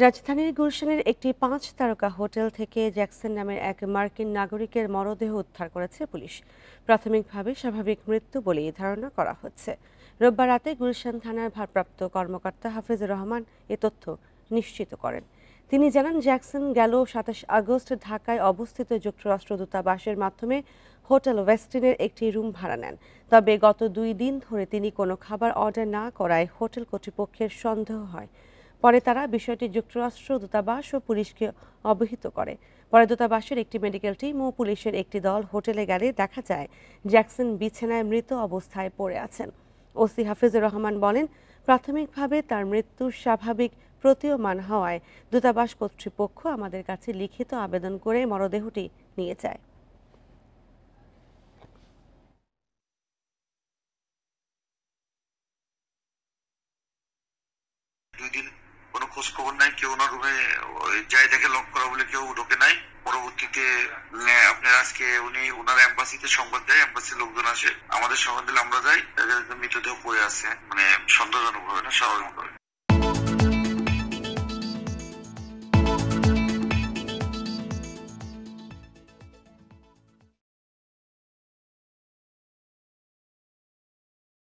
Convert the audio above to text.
রাজধানীর গুলশানের একটি ৫ তারকা হোটেল থেকে জ্যাকসন নামের এক মার্কিন নাগরিকের মরদেহ উদ্ধার করেছে পুলিশ। প্রাথমিকভাবে স্বাভাবিক মৃত্যু বলেই ধারণা করা হচ্ছে। রোববার রাতে গুলশান থানার ভারপ্রাপ্ত কর্মকর্তা হাফিজুর রহমান এ তথ্য নিশ্চিত করেন। তিনি জানান, জ্যাকসন গেল ২৭ আগস্ট ঢাকায় অবস্থিত যুক্তরাষ্ট্র দূতাবাসের মাধ্যমে হোটেল ওয়েস্টিনের একটি রুম ভাড়া নেন। তবে গত ২ দিন ধরে তিনি কোনো খাবার অর্ডার না করায় হোটেল কর্তৃপক্ষের সন্দেহ হয়। পরে তারা বিষয়টি যুক্তরাষ্ট্র দূতাবাস ও পুলিশকে অবহিত করে। পরে দূতাবাসের একটি মেডিকেল টিম ও পুলিশের একটি দল হোটেলে গেলে দেখা যায় জ্যাকসন বিছানায় মৃত অবস্থায় পড়ে আছেন। ওসি হাফিজুর রহমান বলেন, প্রাথমিকভাবে তার মৃত্যু স্বাভাবিক প্রতীয়মান হওয়ায় দূতাবাস কর্তৃপক্ষ আমাদের কাছে লিখিত আবেদন করে মরদেহটি নিয়ে যায়। দুই দিন কোনো খোঁজ খবর নাই, কেউ ওনার রুমে যাই দেখে লক করা বলে কেউ ঢোকে নাই। পরবর্তীতে আপনার আজকে উনি ওনার এম্বাসিতে সংবাদ দেয়, এম্বাসির লোকজন আসে, আমাদের সংবাদ দিলে আমরা যাই, মৃতদেহ পড়ে আছে, মানে সন্দেহজনক ভাবে না, স্বাভাবিক ভাবে।